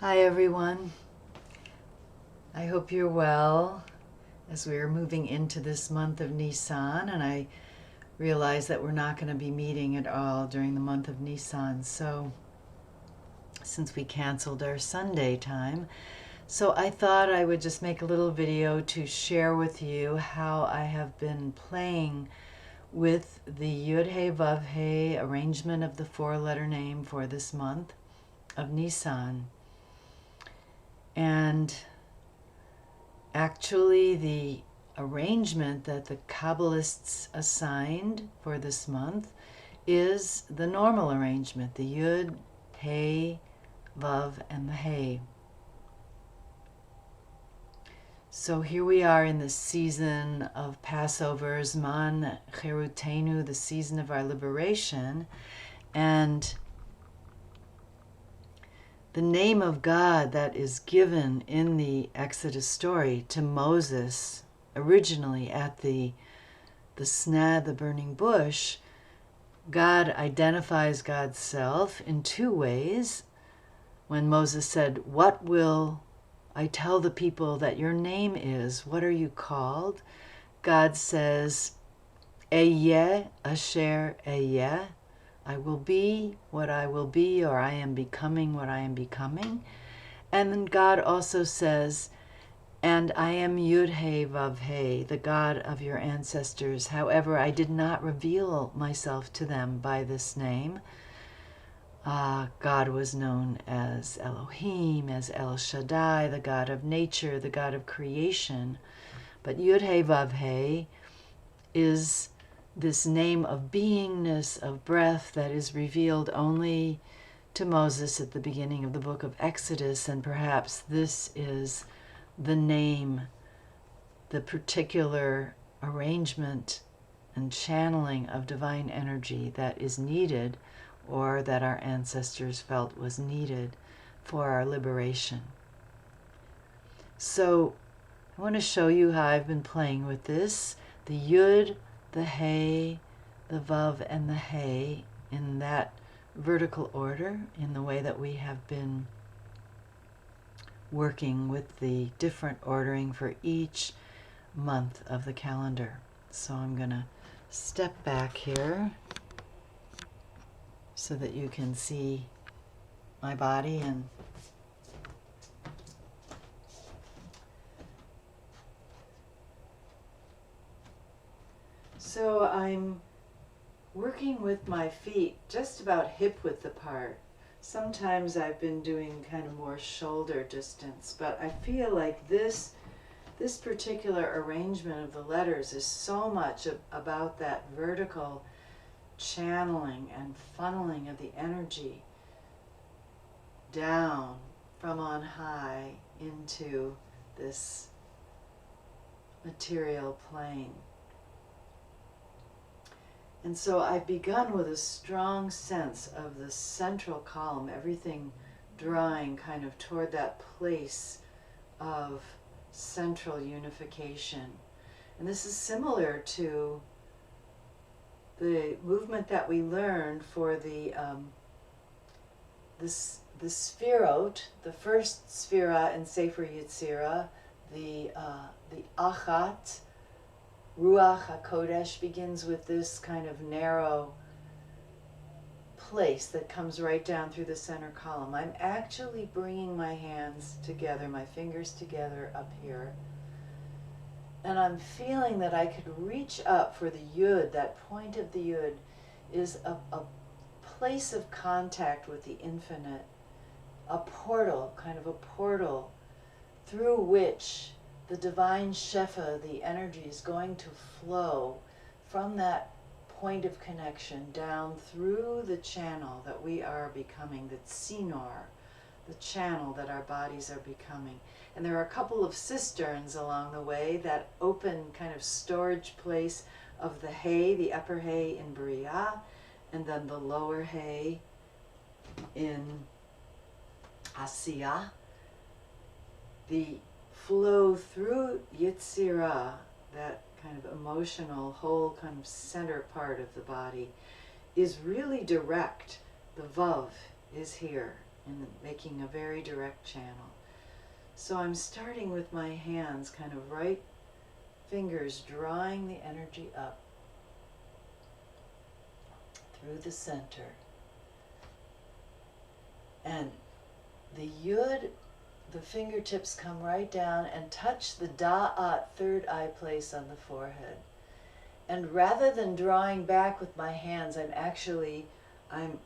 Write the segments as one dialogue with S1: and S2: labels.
S1: Hi everyone. I hope you're well as we are moving into this month of Nisan, and I realize that we're not going to be meeting at all during the month of Nisan. So since we canceled our Sunday time, so I thought I would just make a little video to share with you how I have been playing with the YHVH arrangement of the four-letter name for this month of Nisan. And actually, the arrangement that the Kabbalists assigned for this month is the normal arrangement, the Yud, He, Vav, and the He. So here we are in the season of Passover, Zman Cherutenu, the season of our liberation, and the name of God that is given in the Exodus story to Moses, originally at the sneh, the burning bush, God identifies God's self in two ways. When Moses said, "What will I tell the people that your name is? What are you called?" God says, "Ehyeh asher ehyeh." I will be what I will be, or I am becoming what I am becoming. And then God also says, "And I am YHVH, the God of your ancestors. However, I did not reveal myself to them by this name." God was known as Elohim, as El Shaddai, the God of nature, the God of creation. But YHVH is this name of beingness, of breath, that is revealed only to Moses at the beginning of the book of Exodus, and perhaps this is the name, the particular arrangement and channeling of divine energy that is needed, or that our ancestors felt was needed for our liberation. So I want to show you how I've been playing with this, the Yud, the He, the Vav, and the He, in that vertical order, in the way that we have been working with the different ordering for each month of the calendar. So I'm going to step back here so that you can see my body. And so I'm working with my feet just about hip width apart. Sometimes I've been doing kind of more shoulder distance, but I feel like this particular arrangement of the letters is so much about that vertical channeling and funneling of the energy down from on high into this material plane. And so I've begun with a strong sense of the central column, everything drawing kind of toward that place of central unification. And this is similar to the movement that we learned for the Sphirot, the first Sphira in Sefer Yetzirah, the Achat, Ruach HaKodesh, begins with this kind of narrow place that comes right down through the center column. I'm actually bringing my hands together, my fingers together up here, and I'm feeling that I could reach up for the Yud. That point of the Yud is a place of contact with the infinite, a portal, kind of a portal through which the divine Shefa, the energy, is going to flow from that point of connection down through the channel that we are becoming, the tzinor, the channel that our bodies are becoming. And there are a couple of cisterns along the way, that open kind of storage place of the He, the upper He in Bria, and then the lower He in Asiyah. The flow through Yetzirah, that kind of emotional, whole kind of center part of the body, is really direct. The Vav is here. and making a very direct channel. So I'm starting with my hands, kind of right fingers drawing the energy up through the center. And the yud, the fingertips come right down and touch the da'at, third eye place on the forehead. And rather than drawing back with my hands, I'm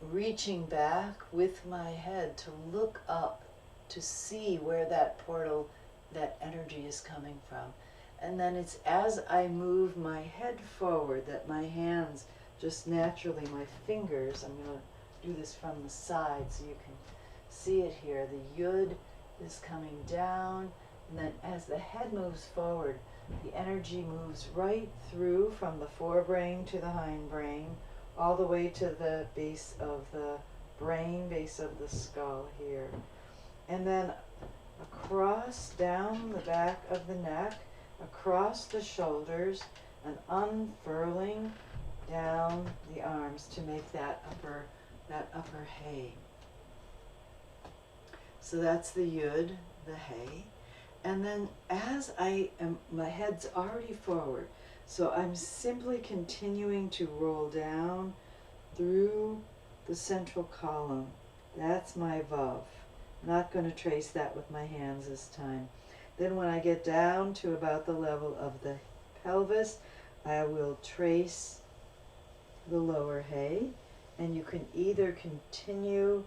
S1: reaching back with my head to look up, to see where that portal, that energy is coming from. And then it's as I move my head forward that my hands, just naturally, my fingers, I'm going to do this from the side so you can see it here. The yud is coming down, and then as the head moves forward, the energy moves right through from the forebrain to the hindbrain, all the way to the base of the brain, base of the skull here. And then across, down the back of the neck, across the shoulders, and unfurling down the arms to make that upper hay. So that's the yud, the hay. And then as my head's already forward, so I'm simply continuing to roll down through the central column. That's my vav. Not going to trace that with my hands this time. Then when I get down to about the level of the pelvis, I will trace the lower hay, and you can either continue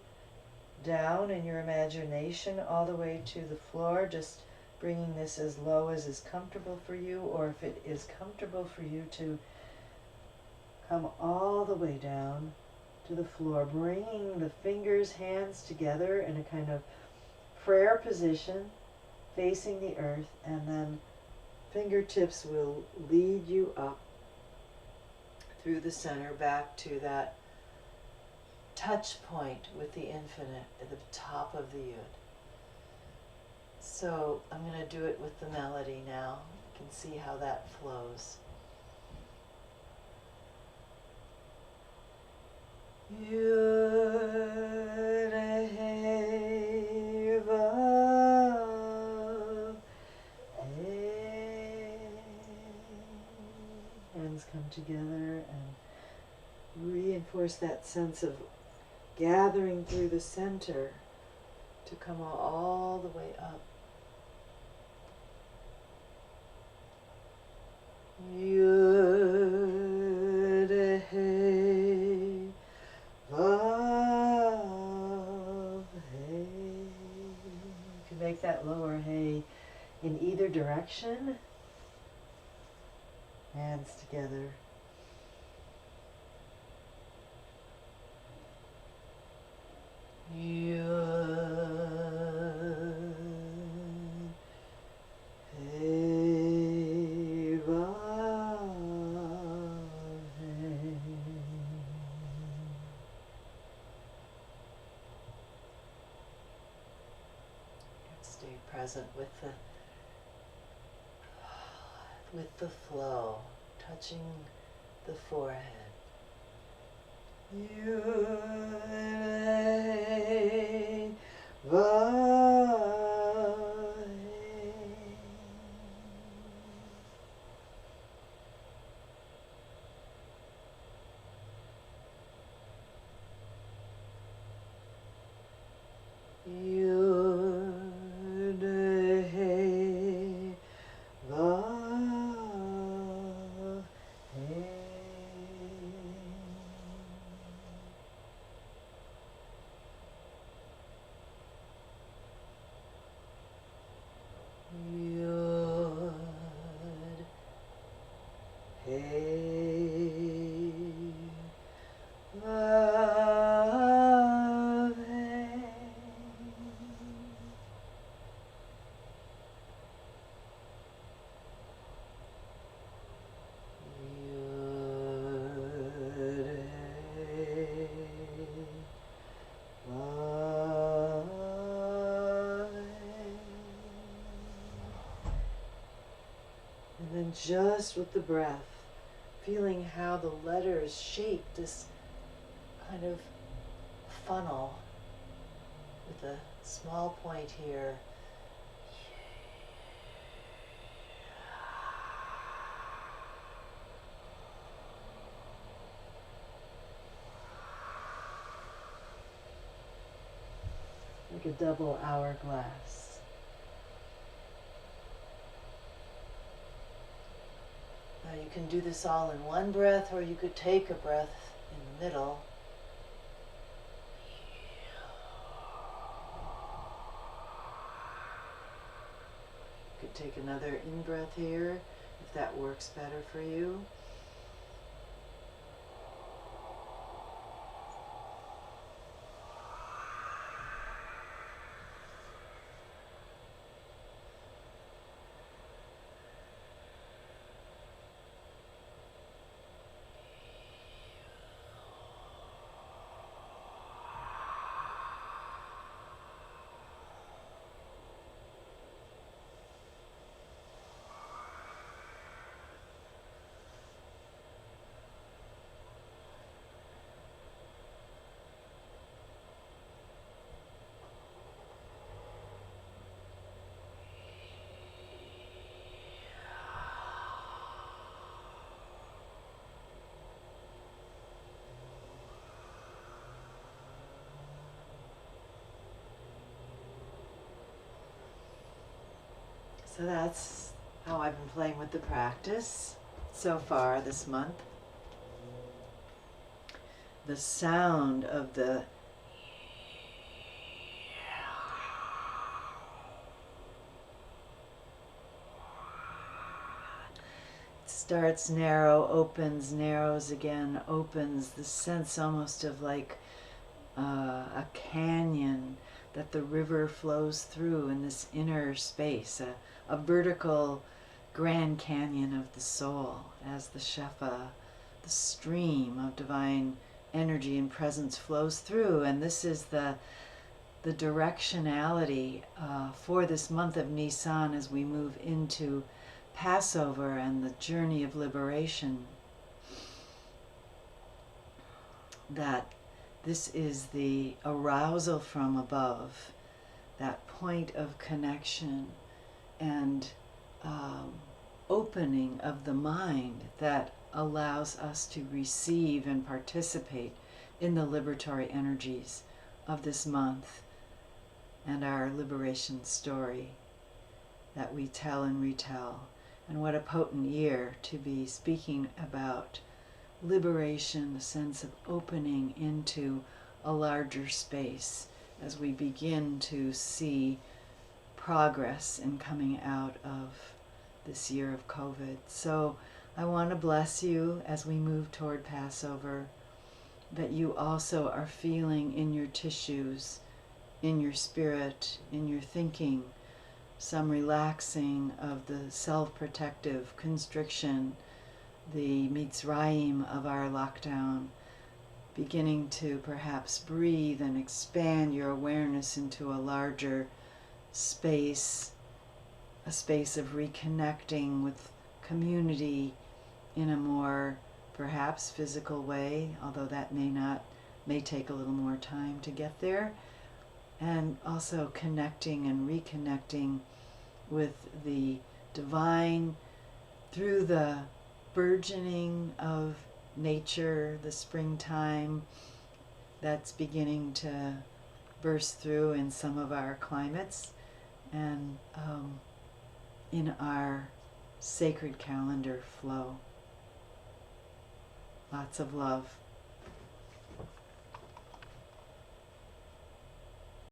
S1: down in your imagination all the way to the floor, just bringing this as low as is comfortable for you, or if it is comfortable for you to come all the way down to the floor, bringing the fingers, hands together in a kind of prayer position, facing the earth, and then fingertips will lead you up through the center back to that touch point with the infinite at the top of the yud. So I'm going to do it with the melody now. You can see how that flows. Yud Hey Vav Hey. Hands come together and reinforce that sense of gathering through the center to come all the way up. Yud Hey Vav Hey. You can make that lower hey in either direction. Hands together. Yud Hey Vav Hey. Stay present with the flow, touching the forehead. Yud Hey Vav Hey. Yud Hey Vav Hey. Yud Hey Vav Hey. And then just with the breath, feeling how the letters shape this kind of funnel with a small point here. Like a double hourglass. Now you can do this all in one breath, or you could take a breath in the middle. You could take another in-breath here, if that works better for you. So that's how I've been playing with the practice so far this month. The sound of the starts narrow, opens, narrows again, opens, the sense almost of like a canyon that the river flows through in this inner space, a vertical Grand Canyon of the soul, as the Shefa, the stream of divine energy and presence flows through. And this is the directionality for this month of Nisan as we move into Passover and the journey of liberation. That this is the arousal from above, that point of connection and opening of the mind that allows us to receive and participate in the liberatory energies of this month and our liberation story that we tell and retell. And what a potent year to be speaking about liberation, the sense of opening into a larger space as we begin to see progress in coming out of this year of COVID. So I want to bless you as we move toward Passover, that you also are feeling in your tissues, in your spirit, in your thinking, some relaxing of the self-protective constriction, the Mitzrayim of our lockdown, beginning to perhaps breathe and expand your awareness into a larger space, a space of reconnecting with community in a more perhaps physical way, although that may take a little more time to get there, and also connecting and reconnecting with the divine through the burgeoning of nature, the springtime that's beginning to burst through in some of our climates and in our sacred calendar flow. Lots of love.